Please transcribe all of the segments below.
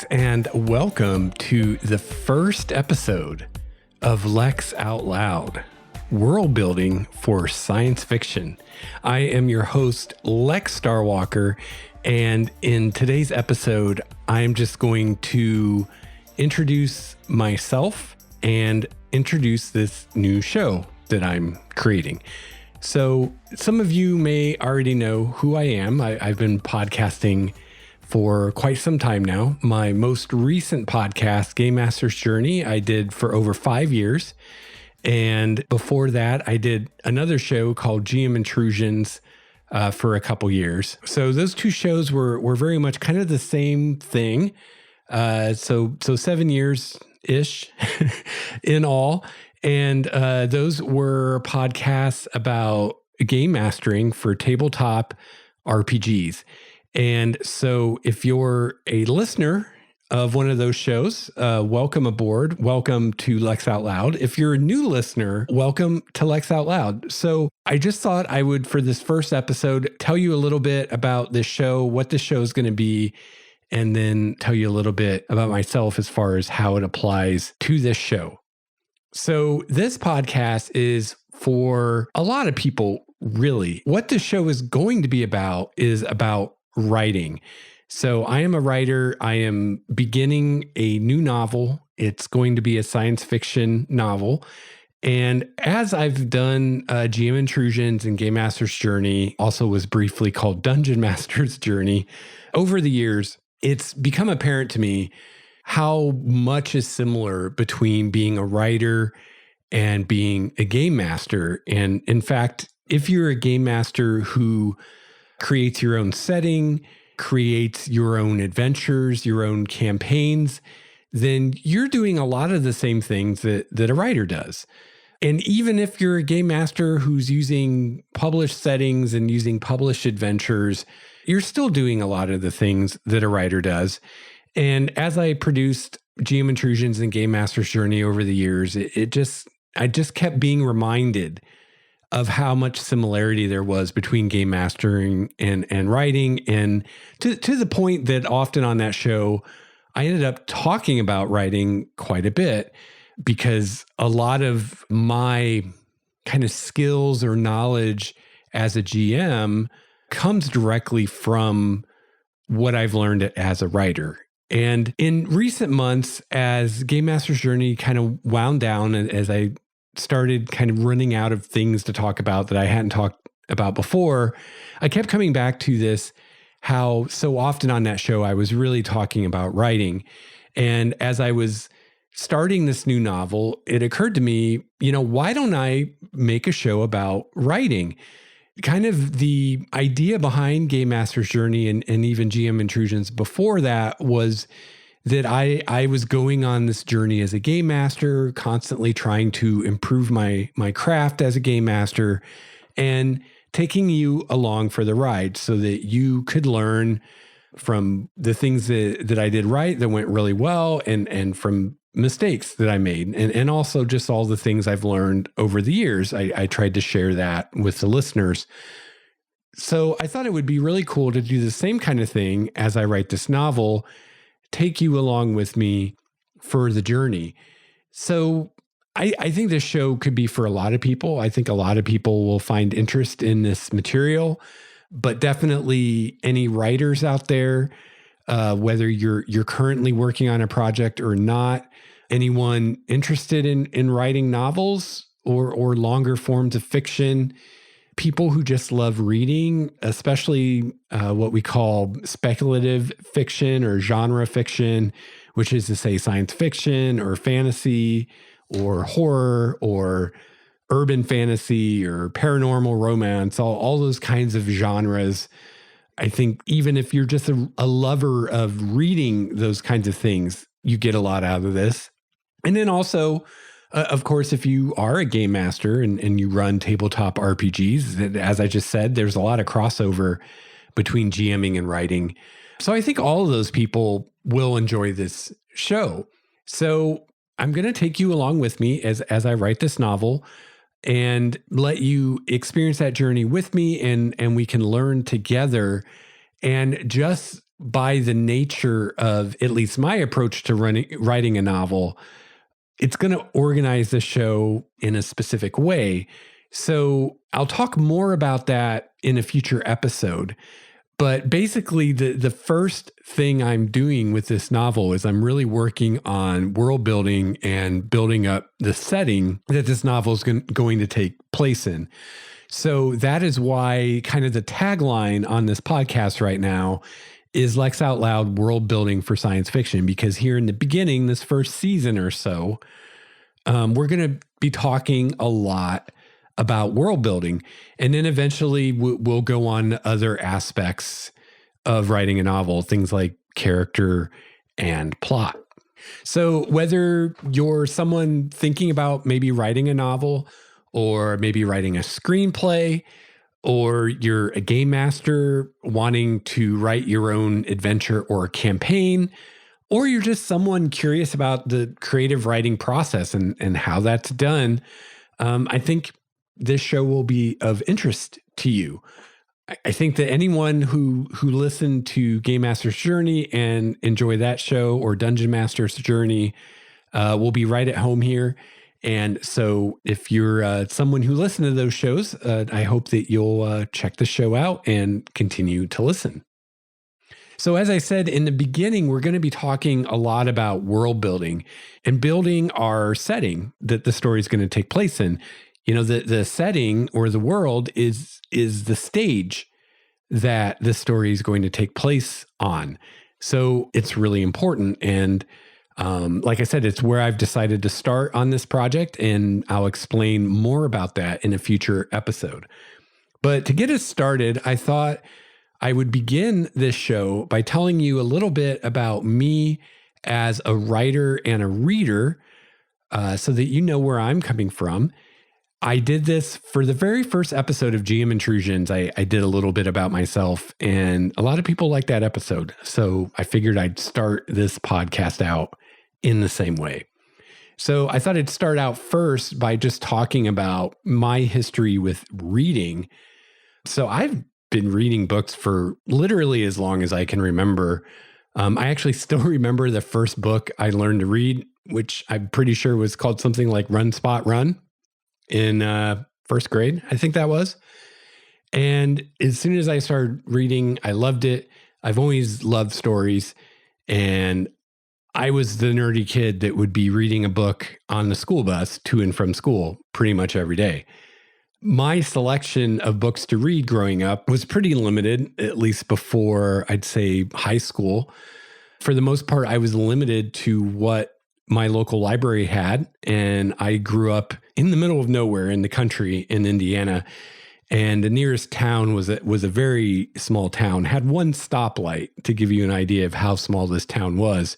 Greetings and welcome to the first episode of Lex Out Loud, world building for science fiction. I am your host, Lex Starwalker, and in today's episode, I'm just going to introduce myself and introduce this new show that I'm creating. So some of you may already know who I am. I've been podcasting for quite some time now. My most recent podcast, Game Master's Journey, I did for over 5 years. And before that, I did another show called GM Intrusions for a couple years. So those two shows were very much kind of the same thing. So 7 years-ish in all. And those were podcasts about game mastering for tabletop RPGs. And so if you're a listener of one of those shows, welcome aboard. Welcome to Lex Out Loud. If you're a new listener, welcome to Lex Out Loud. So I just thought I would, for this first episode, tell you a little bit about this show, what this show is going to be, and then tell you a little bit about myself as far as how it applies to this show. So this podcast is for a lot of people, really. What this show is going to be about is about writing. So I am a writer. I am beginning a new novel. It's going to be a science fiction novel. And as I've done GM Intrusions and Game Master's Journey, also was briefly called Dungeon Master's Journey, over the years, it's become apparent to me how much is similar between being a writer and being a game master. And in fact, if you're a game master who creates your own setting, creates your own adventures, your own campaigns, then you're doing a lot of the same things that a writer does. And even if you're a game master who's using published settings and using published adventures, you're still doing a lot of the things that a writer does. And as I produced GM Intrusions and Game Master's Journey over the years, I just kept being reminded of how much similarity there was between game mastering and writing, and to the point that often on that show, I ended up talking about writing quite a bit because a lot of my kind of skills or knowledge as a GM comes directly from what I've learned as a writer. And in recent months, as Game Master's Journey kind of wound down and as I started kind of running out of things to talk about that I hadn't talked about before, I kept coming back to this, how so often on that show, I was really talking about writing. And as I was starting this new novel, it occurred to me, why don't I make a show about writing? Kind of the idea behind Game Master's Journey and even GM Intrusions before that was that I was going on this journey as a game master, constantly trying to improve my craft as a game master and taking you along for the ride so that you could learn from the things that I did right that went really well and from mistakes that I made and also just all the things I've learned over the years. I tried to share that with the listeners. So I thought it would be really cool to do the same kind of thing as I write this novel, take you along with me for the journey. So I think this show could be for a lot of people. I think a lot of people will find interest in this material, but definitely any writers out there, whether you're currently working on a project or not, anyone interested in writing novels or longer forms of fiction, people who just love reading, especially what we call speculative fiction or genre fiction, which is to say science fiction or fantasy or horror or urban fantasy or paranormal romance, all those kinds of genres. I think even if you're just a lover of reading those kinds of things, you get a lot out of this. And then also, of course, if you are a game master and you run tabletop RPGs, as I just said, there's a lot of crossover between GMing and writing. So I think all of those people will enjoy this show. So I'm going to take you along with me as I write this novel and let you experience that journey with me and we can learn together and just by the nature of at least my approach to writing a novel, it's going to organize the show in a specific way. So I'll talk more about that in a future episode. But basically, the first thing I'm doing with this novel is I'm really working on world building and building up the setting that this novel is going to take place in. So that is why kind of the tagline on this podcast right now is Lex Out Loud, world building for science fiction, because here in the beginning, this first season or so, we're going to be talking a lot about world building. And then eventually we'll go on other aspects of writing a novel, things like character and plot. So whether you're someone thinking about maybe writing a novel or maybe writing a screenplay, or you're a game master wanting to write your own adventure or campaign, or you're just someone curious about the creative writing process and how that's done, I think this show will be of interest to you. I think that anyone who listened to Game Master's Journey and enjoy that show, or Dungeon Master's Journey, will be right at home here. And so if you're someone who listened to those shows, I hope that you'll check the show out and continue to listen. So as I said in the beginning, we're going to be talking a lot about world building and building our setting that the story is going to take place in. You know, the setting or the world is the stage that the story is going to take place on. So it's really important. And like I said, it's where I've decided to start on this project, and I'll explain more about that in a future episode. But to get us started, I thought I would begin this show by telling you a little bit about me as a writer and a reader, so that you know where I'm coming from. I did this for the very first episode of GM Intrusions. I did a little bit about myself, and a lot of people liked that episode. So I figured I'd start this podcast out in the same way. So I thought I'd start out first by just talking about my history with reading. So I've been reading books for literally as long as I can remember. I actually still remember the first book I learned to read, which I'm pretty sure was called something like Run, Spot, Run, in first grade, I think that was. And as soon as I started reading, I loved it. I've always loved stories. And I was the nerdy kid that would be reading a book on the school bus to and from school pretty much every day. My selection of books to read growing up was pretty limited, at least before I'd say high school. For the most part, I was limited to what my local library had. And I grew up in the middle of nowhere in the country in Indiana. And the nearest town was a very small town, had one stoplight, to give you an idea of how small this town was.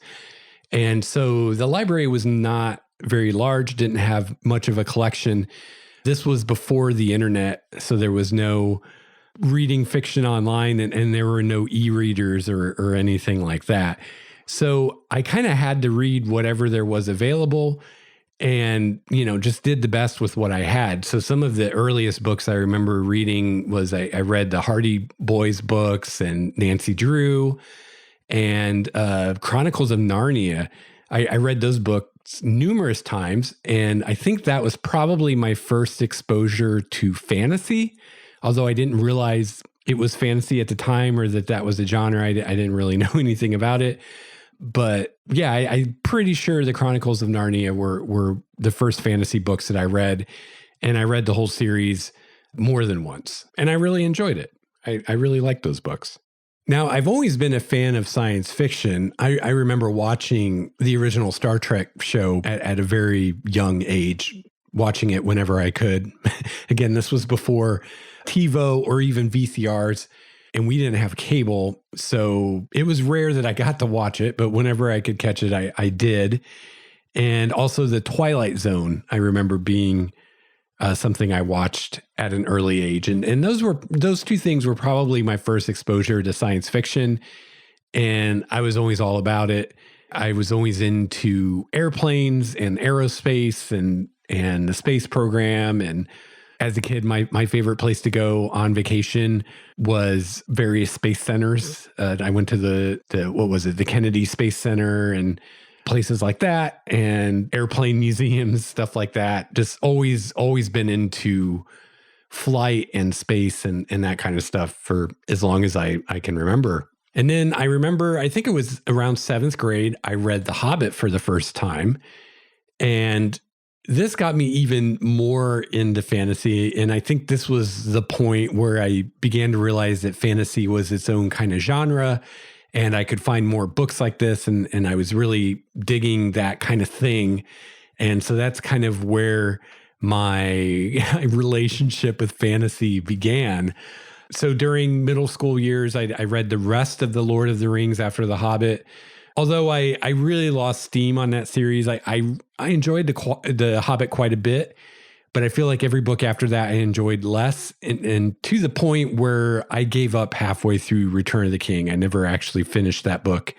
And so the library was not very large, didn't have much of a collection. This was before the internet, so there was no reading fiction online, and there were no e-readers or anything like that. So I kind of had to read whatever there was available, and, just did the best with what I had. So some of the earliest books I remember reading was I read the Hardy Boys books and Nancy Drew and Chronicles of Narnia. I read those books numerous times, and I think that was probably my first exposure to fantasy, although I didn't realize it was fantasy at the time or that was a genre. I didn't really know anything about it. But yeah, I'm pretty sure the Chronicles of Narnia were the first fantasy books that I read, and I read the whole series more than once, and I really enjoyed it. I really liked those books. Now, I've always been a fan of science fiction. I remember watching the original Star Trek show at a very young age, watching it whenever I could. Again, this was before TiVo or even VCRs, and we didn't have cable, so it was rare that I got to watch it, but whenever I could catch it, I did. And also the Twilight Zone, I remember being something I watched at an early age. And those two things were probably my first exposure to science fiction. And I was always all about it. I was always into airplanes and aerospace and the space program. And As a kid, my favorite place to go on vacation was various space centers. I went to the Kennedy Space Center and places like that, and airplane museums, stuff like that. Just always been into flight and space and that kind of stuff for as long as I can remember. And then I remember, I think it was around 7th grade, I read The Hobbit for the first time. And this got me even more into fantasy. And I think this was the point where I began to realize that fantasy was its own kind of genre. And I could find more books like this. And I was really digging that kind of thing. And so that's kind of where my relationship with fantasy began. So during middle school years, I read the rest of The Lord of the Rings after The Hobbit. Although I really lost steam on that series, I enjoyed the Hobbit quite a bit, but I feel like every book after that I enjoyed less, and to the point where I gave up halfway through Return of the King. I never actually finished that book.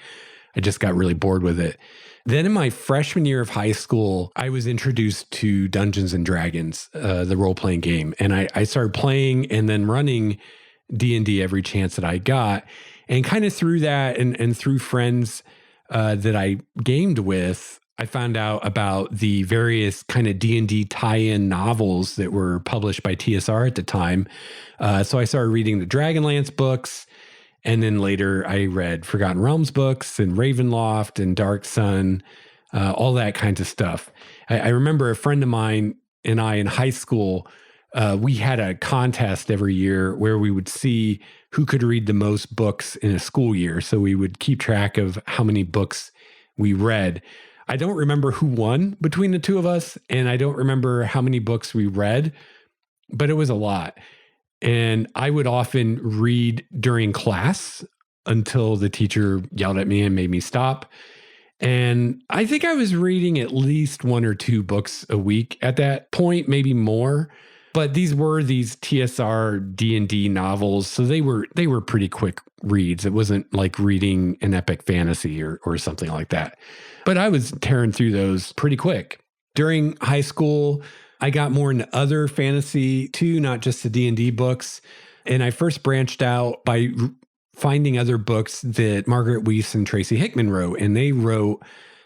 I just got really bored with it. Then in my freshman year of high school, I was introduced to Dungeons and Dragons, the role-playing game, and I started playing and then running D&D every chance that I got, and kind of through that and through friends that I gamed with, I found out about the various kind of D&D tie-in novels that were published by TSR at the time. So I started reading the Dragonlance books, and then later I read Forgotten Realms books and Ravenloft and Dark Sun, all that kinds of stuff. I remember a friend of mine and I in high school, we had a contest every year where we would see who could read the most books in a school year. So we would keep track of how many books we read. I don't remember who won between the two of us, and I don't remember how many books we read, but it was a lot. And I would often read during class until the teacher yelled at me and made me stop. And I think I was reading at least 1 or 2 books a week at that point, maybe more. But these were these TSR D&D novels, so they were pretty quick reads. It wasn't like reading an epic fantasy or something like that. But I was tearing through those pretty quick. During high school, I got more into other fantasy too, not just the D&D books. And I first branched out by finding other books that Margaret Weiss and Tracy Hickman wrote. And they wrote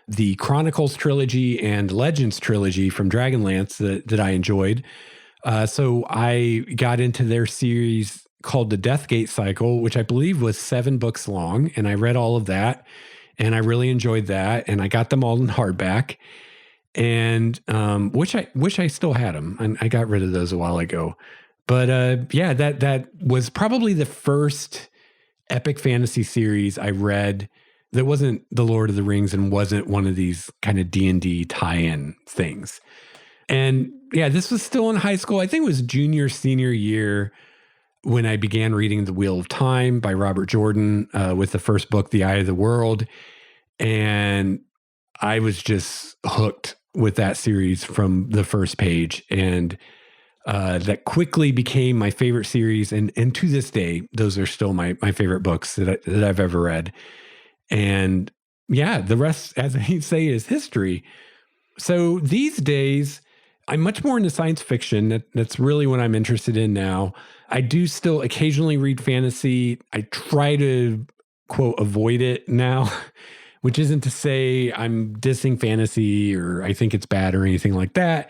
the Chronicles trilogy and Legends trilogy from Dragonlance that I enjoyed. So I got into their series called the Deathgate Cycle, which I believe was 7 books long. And I read all of that, and I really enjoyed that. And I got them all in hardback, and wish I still had them. And I got rid of those a while ago. But yeah, that was probably the first epic fantasy series I read that wasn't The Lord of the Rings and wasn't one of these kind of D&D tie-in things. And yeah, this was still in high school. I think it was senior year when I began reading The Wheel of Time by Robert Jordan with the first book, The Eye of the World. And I was just hooked with that series from the first page. And that quickly became my favorite series. And to this day, those are still my favorite books that I've ever read. And yeah, the rest, as I say, is history. So these days, I'm much more into science fiction. That's really what I'm interested in now. I do still occasionally read fantasy. I try to, quote, avoid it now, which isn't to say I'm dissing fantasy or I think it's bad or anything like that.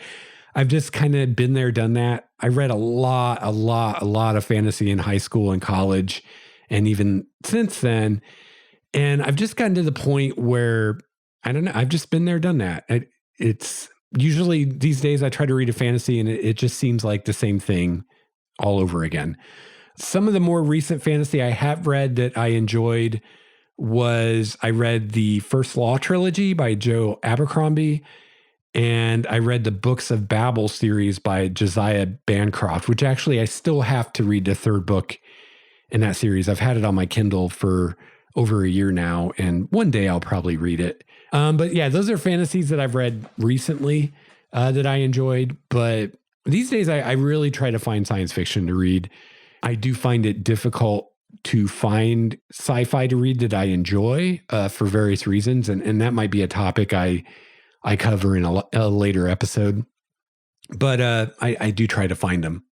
I've just kind of been there, done that. I read a lot of fantasy in high school and college, and even since then. And I've just gotten to the point where, I don't know, I've just been there, done that. It's usually these days I try to read a fantasy and it just seems like the same thing all over again. Some of the more recent fantasy I have read that I enjoyed was I read the First Law trilogy by Joe Abercrombie, and I read the Books of Babel series by Josiah Bancroft, which actually I still have to read the 3rd book in that series. I've had it on my Kindle for over a year now, and one day I'll probably read it. But yeah, those are fantasies that I've read recently that I enjoyed. But these days, I really try to find science fiction to read. I do find it difficult to find sci-fi to read that I enjoy for various reasons. And that might be a topic I cover in a later episode. but I do try to find them.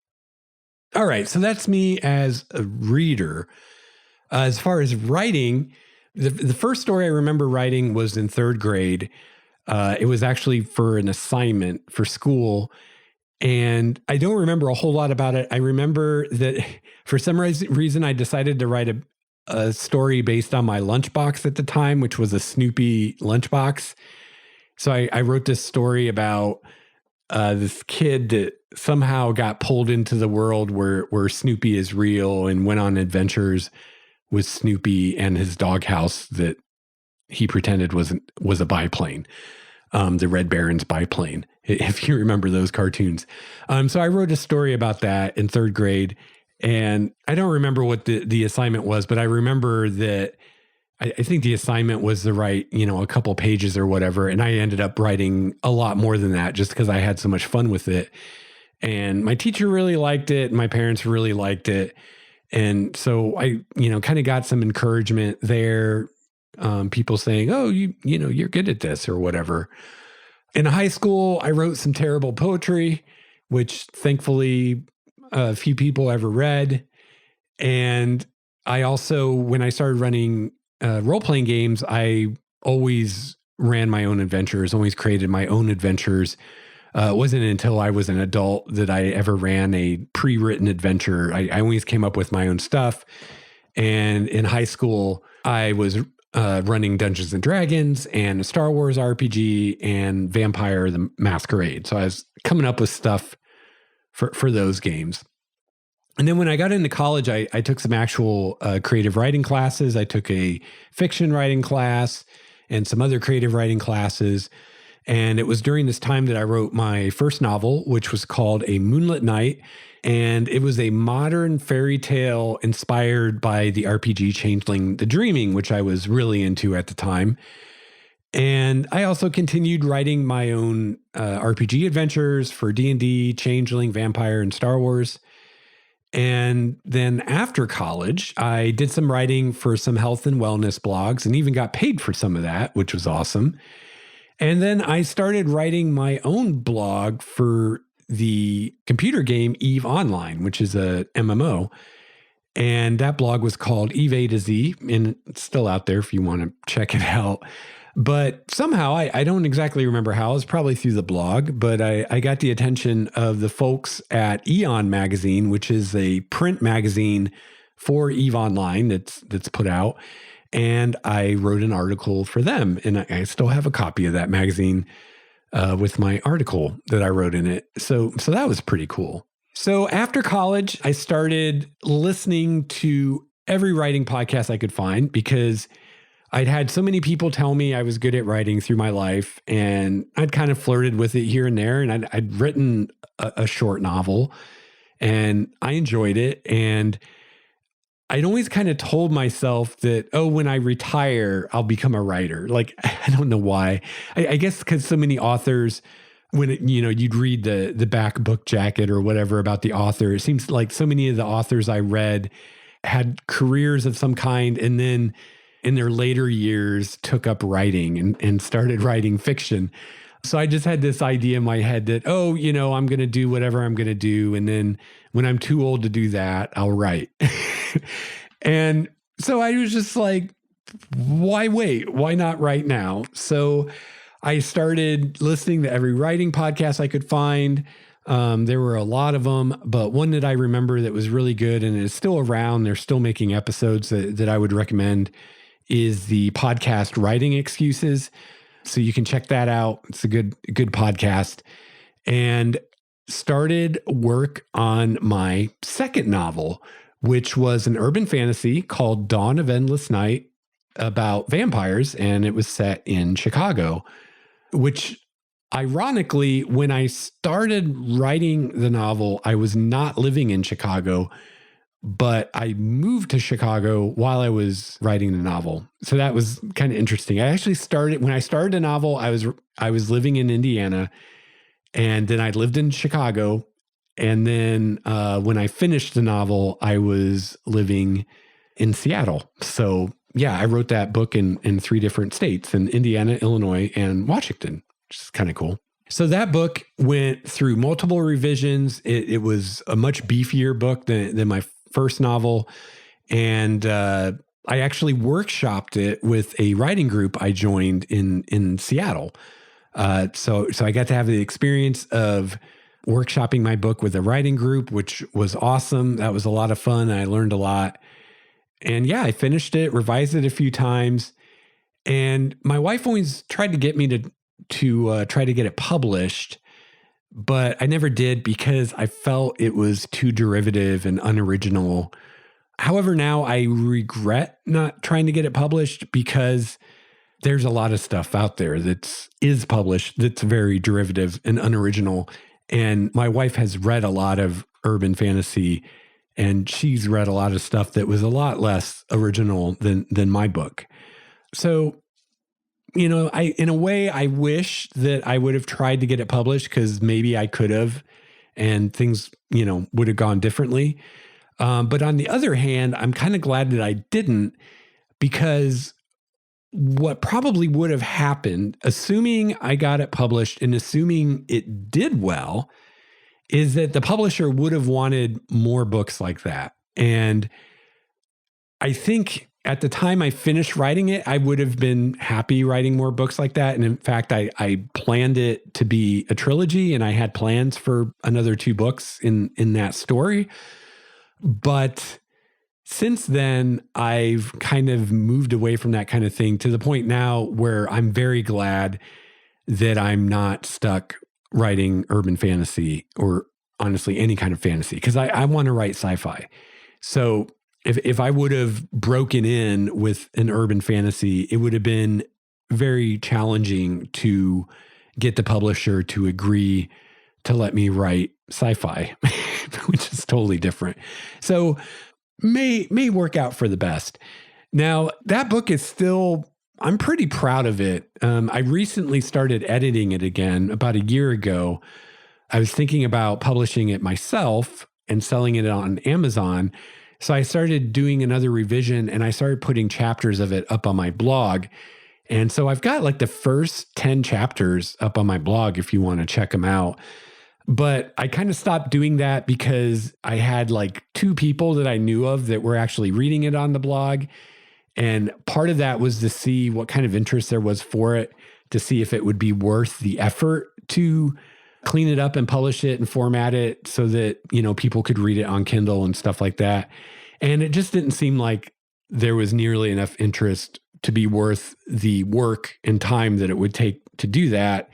All right, so that's me as a reader. As far as writing, the first story I remember writing was in third grade. It was actually for an assignment for school. And I don't remember a whole lot about it. I remember that for some reason, I decided to write a story based on my lunchbox at the time, which was a Snoopy lunchbox. So I wrote this story about this kid that somehow got pulled into the world where Snoopy is real and went on adventures with Snoopy and his doghouse that he pretended was a biplane. The Red Baron's biplane, if you remember those cartoons. So I wrote a story about that in third grade, and I don't remember what the assignment was, but I remember that I think the assignment was to write, a couple pages or whatever, and I ended up writing a lot more than that just because I had so much fun with it. And my teacher really liked it, and my parents really liked it. And so I, kind of got some encouragement there. People saying, "Oh, you're good at this," or whatever. In high school, I wrote some terrible poetry, which thankfully a few people ever read. And I also, when I started running role-playing games, I always ran my own adventures, always created my own adventures. It wasn't until I was an adult that I ever ran a pre-written adventure. I always came up with my own stuff. And in high school, I was running Dungeons and Dragons and a Star Wars RPG and Vampire the Masquerade. So I was coming up with stuff for those games. And then when I got into college, I took some actual creative writing classes. I took a fiction writing class and some other creative writing classes. And it was during this time that I wrote my first novel, which was called A Moonlit Night. And it was a modern fairy tale inspired by the RPG Changeling The Dreaming, which I was really into at the time. And I also continued writing my own RPG adventures for D&D, Changeling, Vampire, and Star Wars. And then after college, I did some writing for some health and wellness blogs and even got paid for some of that, which was awesome. And then I started writing my own blog for the computer game EVE Online, which is a MMO. And that blog was called EVE A to Z, and it's still out there if you want to check it out. But somehow, I don't exactly remember how, it was probably through the blog, but I got the attention of the folks at Eon Magazine, which is a print magazine for EVE Online that's put out. And I wrote an article for them, and I still have a copy of that magazine with my article that I wrote in it. So that was pretty cool. So after college, I started listening to every writing podcast I could find because I'd had so many people tell me I was good at writing through my life, and I'd kind of flirted with it here and there, and I'd written a short novel, and I enjoyed it, and I'd always kind of told myself that, when I retire, I'll become a writer. Like, I don't know why. I guess because so many authors, when you'd read the back book jacket or whatever about the author, it seems like so many of the authors I read had careers of some kind, and then in their later years took up writing and started writing fiction. So I just had this idea in my head that, I'm going to do whatever I'm going to do. And then when I'm too old to do that, I'll write. And so I was just like, why wait? Why not right now? So I started listening to every writing podcast I could find. There were a lot of them, but one that I remember that was really good and is still around, they're still making episodes that I would recommend, is the podcast Writing Excuses. So you can check that out. It's a good podcast. And started work on my second novel, which was an urban fantasy called Dawn of Endless Night about vampires. And it was set in Chicago, which ironically, when I started writing the novel, I was not living in Chicago, but I moved to Chicago while I was writing the novel. So that was kind of interesting. When I started the novel, I was living in Indiana, and then I lived in Chicago. And then when I finished the novel, I was living in Seattle. So yeah, I wrote that book in 3 different states, in Indiana, Illinois, and Washington, which is kind of cool. So that book went through multiple revisions. It was a much beefier book than my first novel. And I actually workshopped it with a writing group I joined in Seattle. So I got to have the experience of workshopping my book with a writing group, which was awesome. That was a lot of fun. I learned a lot. And yeah, I finished it, revised it a few times. And my wife always tried to get me to try to get it published, but I never did because I felt it was too derivative and unoriginal. However, now I regret not trying to get it published because there's a lot of stuff out there that is published that's very derivative and unoriginal. And my wife has read a lot of urban fantasy, and she's read a lot of stuff that was a lot less original than my book. So, in a way, I wish that I would have tried to get it published because maybe I could have, and things, would have gone differently. But on the other hand, I'm kind of glad that I didn't, because what probably would have happened, assuming I got it published and assuming it did well, is that the publisher would have wanted more books like that. And I think at the time I finished writing it, I would have been happy writing more books like that. And in fact, I planned it to be a trilogy, and I had plans for another 2 books in that story. But since then, I've kind of moved away from that kind of thing to the point now where I'm very glad that I'm not stuck writing urban fantasy, or honestly any kind of fantasy, because I want to write sci-fi. So if I would have broken in with an urban fantasy, it would have been very challenging to get the publisher to agree to let me write sci-fi, which is totally different. So may work out for the best. Now, that book is still, I'm pretty proud of it. I recently started editing it again about a year ago. I was thinking about publishing it myself and selling it on Amazon. So I started doing another revision, and I started putting chapters of it up on my blog. And so I've got like the first 10 chapters up on my blog if you want to check them out. But I kind of stopped doing that because I had like 2 people that I knew of that were actually reading it on the blog. And part of that was to see what kind of interest there was for it, to see if it would be worth the effort to clean it up and publish it and format it so that, people could read it on Kindle and stuff like that. And it just didn't seem like there was nearly enough interest to be worth the work and time that it would take to do that,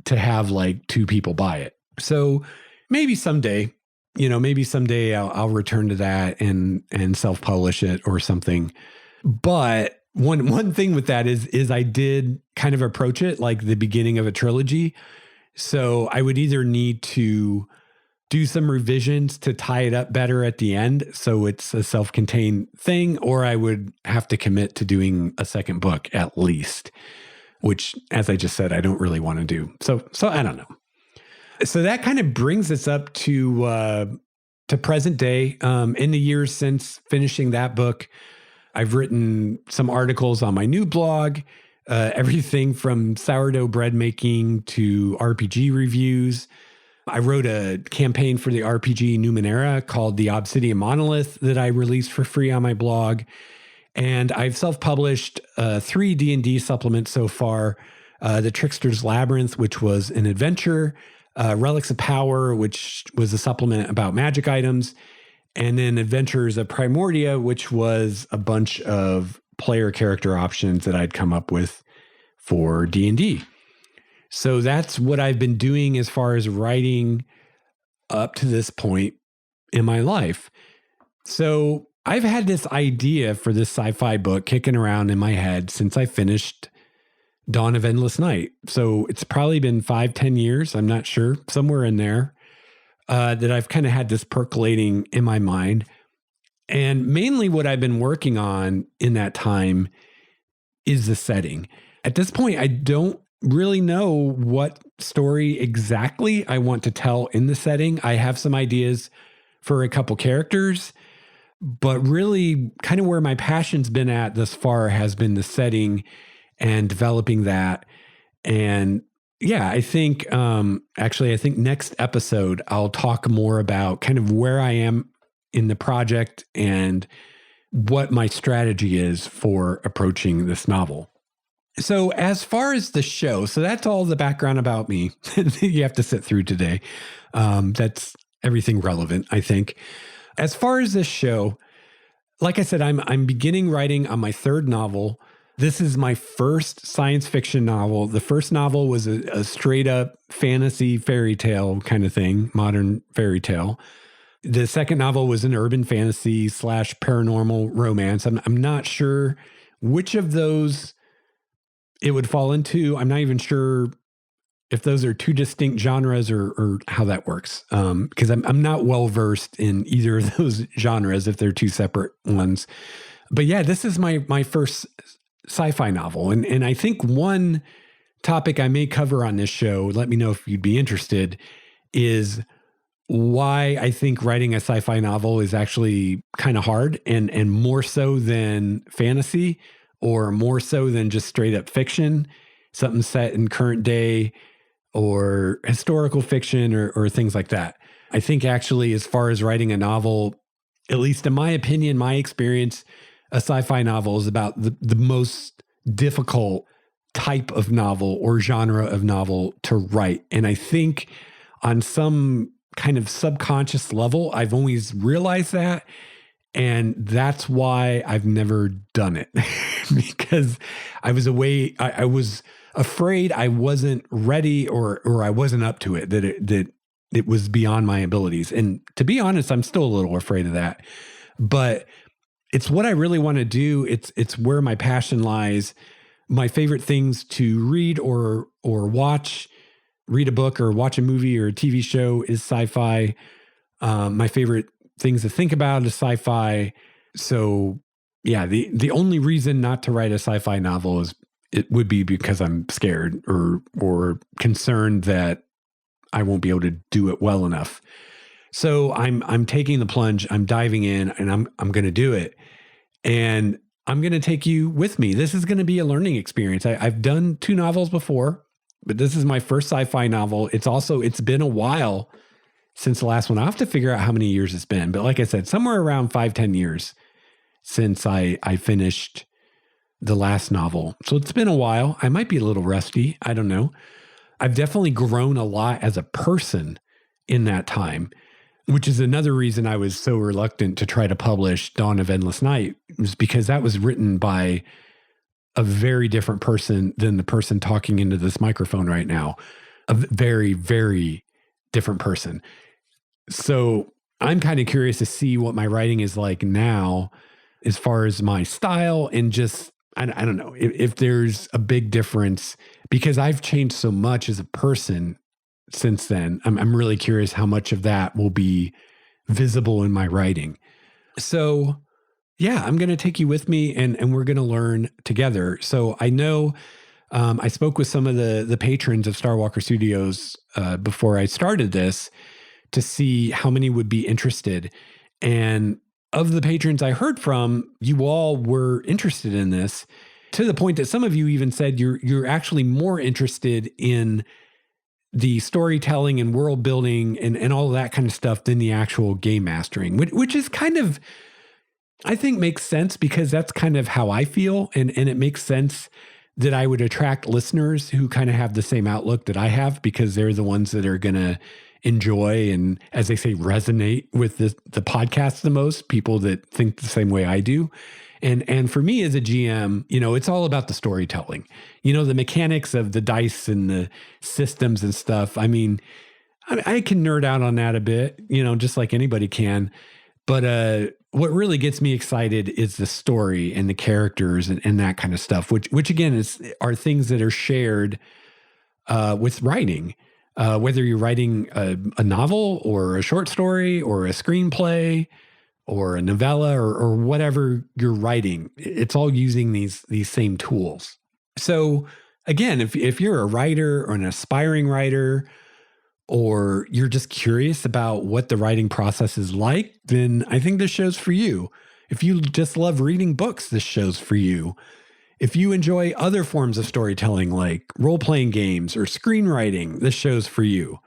to have like 2 people buy it. So maybe someday, I'll return to that and self-publish it or something. But one thing with that is I did kind of approach it like the beginning of a trilogy. So I would either need to do some revisions to tie it up better at the end, so it's a self-contained thing, or I would have to commit to doing a second book at least, which, as I just said, I don't really want to do. So I don't know. So that kind of brings us up to present day. In the years since finishing that book, I've written some articles on my new blog, everything from sourdough bread making to RPG reviews. I wrote a campaign for the RPG Numenera called The Obsidian Monolith that I released for free on my blog. And I've self-published 3 D&D supplements so far. The Trickster's Labyrinth, which was an adventure, Relics of Power, which was a supplement about magic items, and then Adventures of Primordia, which was a bunch of player character options that I'd come up with for D&D. So that's what I've been doing as far as writing up to this point in my life. So I've had this idea for this sci-fi book kicking around in my head since I finished Dawn of Endless Night. So it's probably been 5-10 years, I'm not sure, somewhere in there, that I've kind of had this percolating in my mind. And mainly what I've been working on in that time is the setting. At this point, I don't really know what story exactly I want to tell in the setting. I have some ideas for a couple characters, but really kind of where my passion's been at thus far has been the setting and developing that. And Yeah, I think actually, I think next episode I'll talk more about kind of where I am in the project and what my strategy is for approaching this novel. So, as far as the show, so that's all the background about me you have to sit through today. That's everything relevant, I think. As far as this show, like I said, I'm beginning writing on my third novel. This is my first science fiction novel. The first novel was a straight up fantasy fairy tale kind of thing, modern fairy tale. The second novel was an urban fantasy / paranormal romance. I'm not sure which of those it would fall into. I'm not even sure if those are two distinct genres or how that works. Because I'm not well versed in either of those genres if they're two separate ones. But yeah, this is my first sci-fi novel. And I think one topic I may cover on this show, let me know if you'd be interested, is why I think writing a sci-fi novel is actually kind of hard and more so than fantasy or more so than just straight up fiction, something set in current day or historical fiction or things like that. I think actually, as far as writing a novel, at least in my opinion, my experience, a sci-fi novel is about the most difficult type of novel or genre of novel to write. And I think on some kind of subconscious level, I've always realized that. And that's why I've never done it because I was I was afraid I wasn't ready or I wasn't up to it, that it was beyond my abilities. And to be honest, I'm still a little afraid of that. But it's what I really want to do. It's where my passion lies. My favorite things to read or watch, read a book or watch a movie or a TV show is sci-fi. My favorite things to think about is sci-fi. So yeah, the only reason not to write a sci-fi novel is it would be because I'm scared or concerned that I won't be able to do it well enough. So I'm taking the plunge, I'm diving in, and I'm going to do it. And I'm going to take you with me. This is going to be a learning experience. I've done 2 novels before, but this is my first sci-fi novel. It's been a while since the last one. I have to figure out how many years it's been. But like I said, somewhere around 5-10 years since I finished the last novel. So it's been a while. I might be a little rusty. I don't know. I've definitely grown a lot as a person in that time, which is another reason I was so reluctant to try to publish Dawn of Endless Night, was because that was written by a very different person than the person talking into this microphone right now. A very, very different person. So I'm kind of curious to see what my writing is like now as far as my style and just, I don't know if there's a big difference because I've changed so much as a person since then. I'm really curious how much of that will be visible in my writing. So yeah, I'm going to take you with me and we're going to learn together. So I know I spoke with some of the patrons of Starwalker Studios before I started this to see how many would be interested. And of the patrons I heard from, you all were interested in this to the point that some of you even said you're actually more interested in the storytelling and world building and all of that kind of stuff than the actual game mastering, which is kind of, I think makes sense because that's kind of how I feel. And it makes sense that I would attract listeners who kind of have the same outlook that I have because they're the ones that are going to enjoy and, as they say, resonate with the podcast the most, people that think the same way I do. And for me as a GM, it's all about the storytelling, the mechanics of the dice and the systems and stuff. I mean, I can nerd out on that a bit, just like anybody can. But what really gets me excited is the story and the characters and that kind of stuff, which again are things that are shared with writing. Whether you're writing a novel or a short story or a screenplay or a novella or whatever you're writing, it's all using these same tools. So again, if you're a writer or an aspiring writer, or you're just curious about what the writing process is like, then I think this show's for you. If you just love reading books, this show's for you. If you enjoy other forms of storytelling like role-playing games or screenwriting, this show's for you.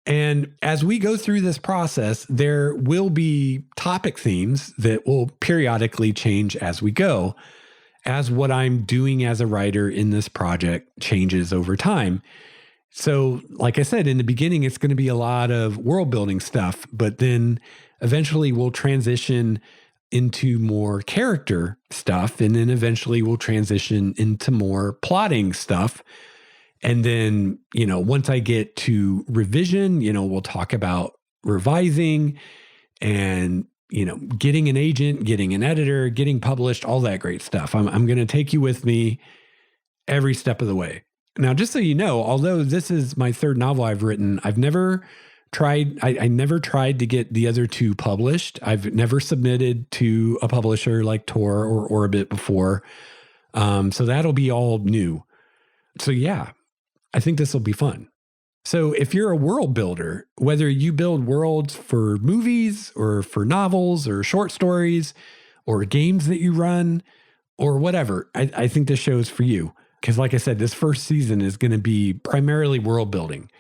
And as we go through this process, there will be topic themes that will periodically change as we go, as what I'm doing as a writer in this project changes over time. So, like I said, in the beginning, it's going to be a lot of world building stuff, but then eventually we'll transition into more character stuff. And then eventually we'll transition into more plotting stuff. And then, once I get to revision, we'll talk about revising and, getting an agent, getting an editor, getting published, all that great stuff. I'm going to take you with me every step of the way. Now, just so you know, although this is my third novel I've written, I've never tried, I never tried to get the other two published. I've never submitted to a publisher like Tor or Orbit before. So that'll be all new. So yeah, I think this will be fun. So if you're a world builder, whether you build worlds for movies or for novels or short stories or games that you run or whatever, I think this show is for you. Because like I said, this first season is going to be primarily world building.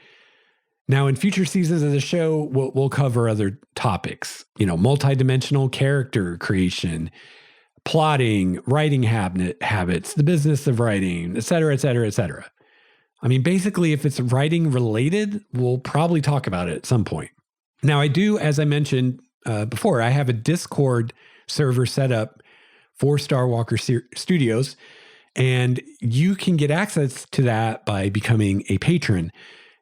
Now, in future seasons of the show, we'll cover other topics, multidimensional character creation, plotting, writing habits, the business of writing, et cetera, et cetera, et cetera. I mean, basically, if it's writing related, we'll probably talk about it at some point. Now, I do, as I mentioned before, I have a Discord server set up for Starwalker Studios, and you can get access to that by becoming a patron.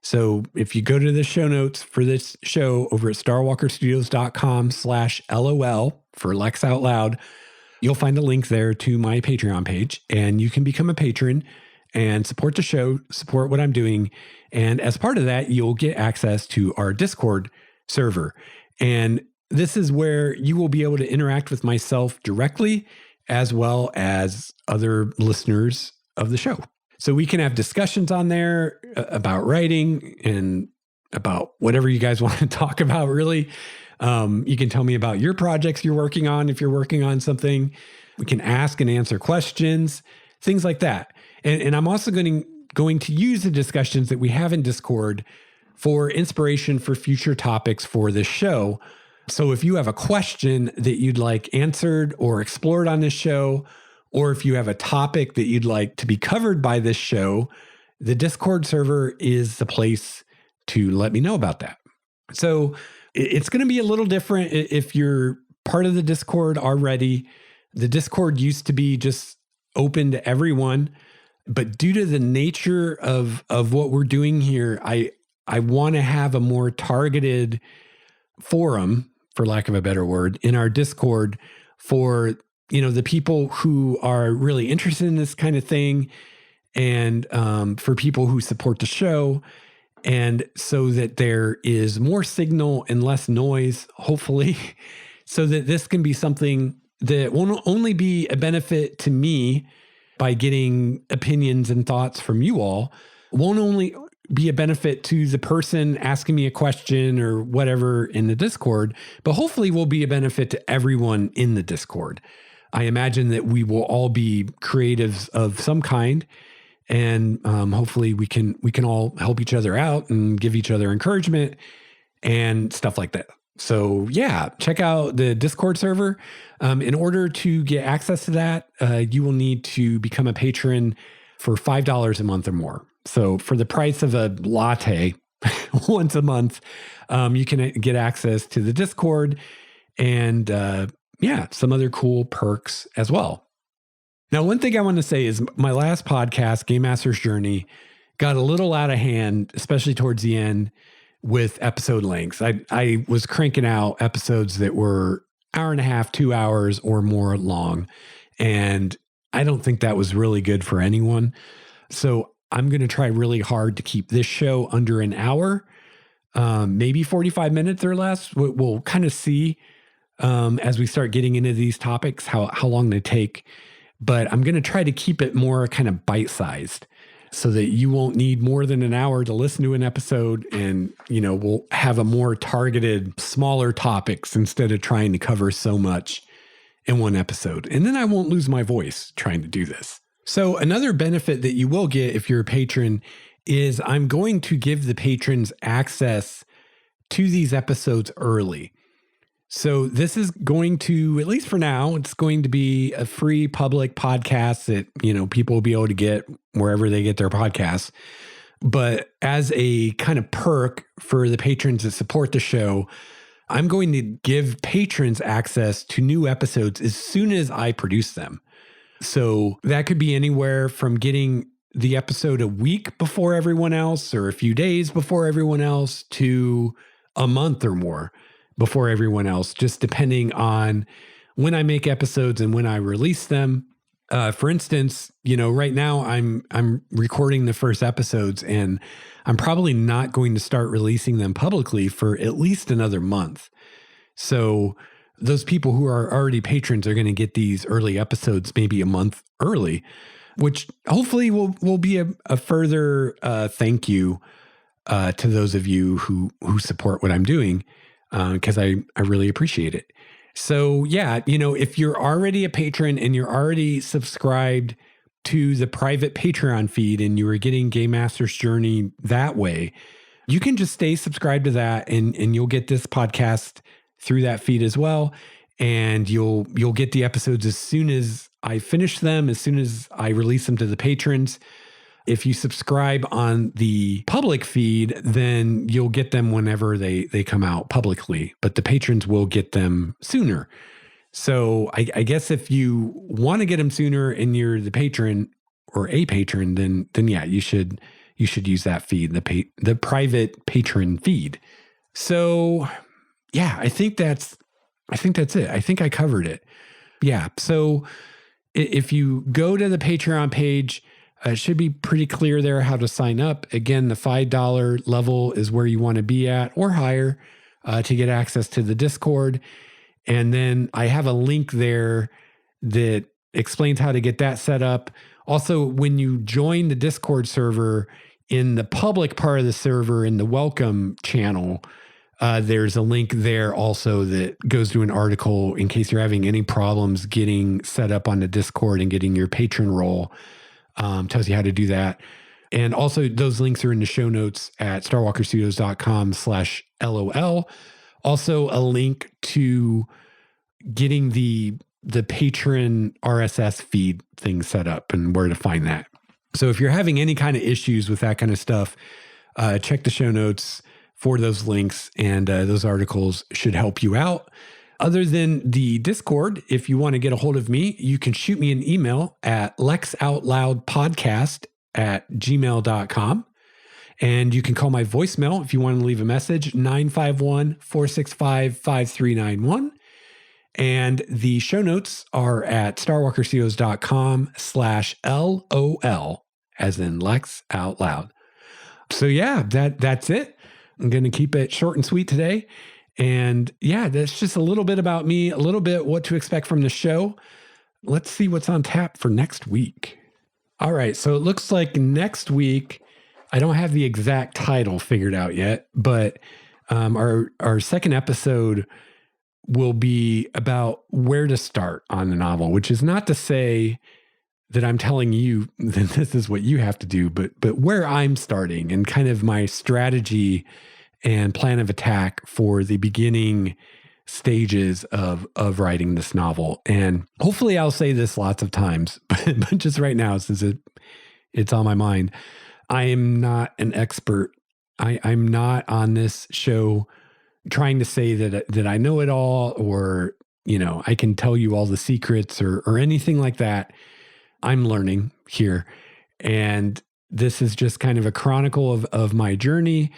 So if you go to the show notes for this show over at starwalkerstudios.com/LOL for Lex Out Loud, you'll find a link there to my Patreon page, and you can become a patron and support the show, support what I'm doing. And as part of that, you'll get access to our Discord server. And this is where you will be able to interact with myself directly, as well as other listeners of the show. So we can have discussions on there about writing and about whatever you guys want to talk about, really. You can tell me about your projects you're working on if you're working on something. We can ask and answer questions, things like that. And I'm also going to use the discussions that we have in Discord for inspiration for future topics for this show. So if you have a question that you'd like answered or explored on this show, or if you have a topic that you'd like to be covered by this show, the Discord server is the place to let me know about that. So it's going to be a little different if you're part of the Discord already. The Discord used to be just open to everyone, but due to the nature of what we're doing here, I want to have a more targeted forum, for lack of a better word, in our Discord for the people who are really interested in this kind of thing, and for people who support the show, and so that there is more signal and less noise, hopefully, so that this can be something that won't only be a benefit to me by getting opinions and thoughts from you all, won't only be a benefit to the person asking me a question or whatever in the Discord, but hopefully will be a benefit to everyone in the Discord. I imagine that we will all be creatives of some kind, and hopefully we can all help each other out and give each other encouragement and stuff like that. So yeah, check out the Discord server. In order to get access to that, you will need to become a patron for $5 a month or more. So for the price of a latte once a month, you can get access to the Discord and some other cool perks as well. Now, one thing I want to say is my last podcast, Game Master's Journey, got a little out of hand, especially towards the end with episode lengths. I was cranking out episodes that were hour and a half, 2 hours or more long. And I don't think that was really good for anyone. So I'm going to try really hard to keep this show under an hour, maybe 45 minutes or less. We'll kind of see as we start getting into these topics, how long they take. But I'm going to try to keep it more kind of bite-sized so that you won't need more than an hour to listen to an episode. And, we'll have a more targeted, smaller topics instead of trying to cover so much in one episode. And then I won't lose my voice trying to do this. So another benefit that you will get if you're a patron is I'm going to give the patrons access to these episodes early. So this is going to, at least for now, it's going to be a free public podcast that, people will be able to get wherever they get their podcasts. But as a kind of perk for the patrons that support the show, I'm going to give patrons access to new episodes as soon as I produce them. So that could be anywhere from getting the episode a week before everyone else or a few days before everyone else to a month or more before everyone else, just depending on when I make episodes and when I release them. For instance, right now I'm recording the first episodes and I'm probably not going to start releasing them publicly for at least another month. So those people who are already patrons are going to get these early episodes maybe a month early, which hopefully will be a further thank you to those of you who support what I'm doing, because I really appreciate it. So yeah, if you're already a patron and you're already subscribed to the private Patreon feed and you are getting Game Master's Journey that way, you can just stay subscribed to that and you'll get this podcast through that feed as well. And you'll get the episodes as soon as I finish them, as soon as I release them to the patrons. If you subscribe on the public feed, then you'll get them whenever they come out publicly, but the patrons will get them sooner. So I guess if you want to get them sooner and you're the patron or a patron, then yeah, you should use that feed, the private patron feed. So yeah, I think that's it. I think I covered it. Yeah. So if you go to the Patreon page, it should be pretty clear there how to sign up. Again, the $5 level is where you want to be at or higher to get access to the Discord. And then I have a link there that explains how to get that set up. Also, when you join the Discord server, in the public part of the server, in the welcome channel, there's a link there also that goes to an article in case you're having any problems getting set up on the Discord and getting your patron role. Tells you how to do that. And also those links are in the show notes at starwalkerstudios.com/LOL. Also a link to getting the patron RSS feed thing set up and where to find that. So if you're having any kind of issues with that kind of stuff, check the show notes for those links, and those articles should help you out. Other than the Discord, if you want to get a hold of me, you can shoot me an email at lexoutloudpodcast@gmail.com. And you can call my voicemail if you want to leave a message, 951-465-5391. And the show notes are at starwalkerstudios.com/LOL, as in Lex Out Loud. So yeah, that's it. I'm going to keep it short and sweet today. And yeah, that's just a little bit about me, a little bit what to expect from the show. Let's see what's on tap for next week. All right, so it looks like next week, I don't have the exact title figured out yet, but our second episode will be about where to start on the novel, which is not to say that I'm telling you that this is what you have to do, but where I'm starting and kind of my strategy and plan of attack for the beginning stages of writing this novel. And hopefully I'll say this lots of times, but just right now, since it's on my mind, I am not an expert. I'm not on this show trying to say that I know it all, or, I can tell you all the secrets or anything like that. I'm learning here. And this is just kind of a chronicle of my journey,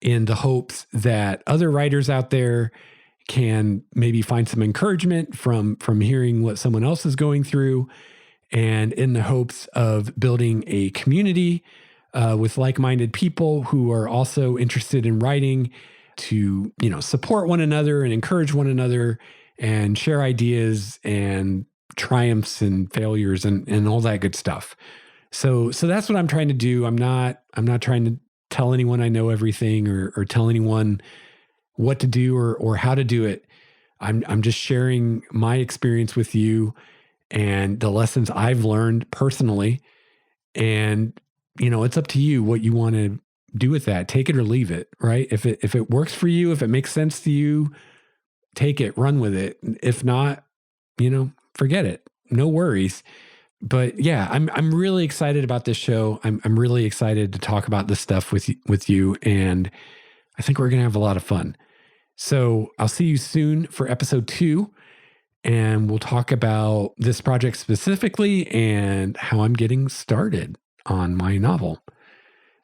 in the hopes that other writers out there can maybe find some encouragement from hearing what someone else is going through, and in the hopes of building a community with like-minded people who are also interested in writing to, support one another and encourage one another and share ideas and triumphs and failures and all that good stuff. So that's what I'm trying to do. I'm not trying to tell anyone I know everything or tell anyone what to do or how to do it. I'm just sharing my experience with you and the lessons I've learned personally. And, it's up to you what you want to do with that. Take it or leave it, right? If it works for you, if it makes sense to you, take it, run with it. If not, forget it. No worries. But yeah, I'm really excited about this show. I'm really excited to talk about this stuff with you, and I think we're gonna have a lot of fun. So I'll see you soon for episode 2, and we'll talk about this project specifically and how I'm getting started on my novel.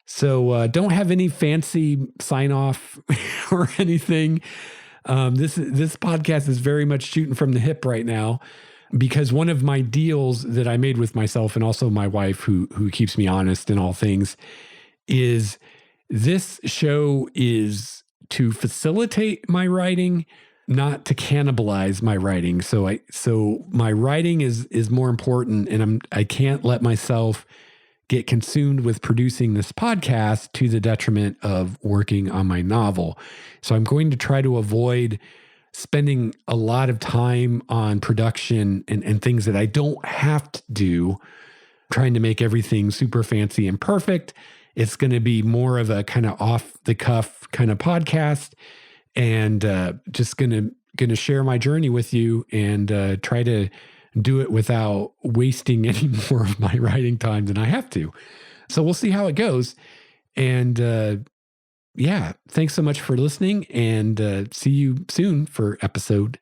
So don't have any fancy sign off or anything. This podcast is very much shooting from the hip right now, because one of my deals that I made with myself and also my wife, who keeps me honest in all things, is this show is to facilitate my writing, not to cannibalize my writing. So my writing is more important, and I can't let myself get consumed with producing this podcast to the detriment of working on my novel. So I'm going to try to avoid spending a lot of time on production and things that I don't have to do, trying to make everything super fancy and perfect. It's going to be more of a kind of off the cuff kind of podcast, and just going to share my journey with you and try to do it without wasting any more of my writing time than I have to. So we'll see how it goes. And yeah, thanks so much for listening, and see you soon for episode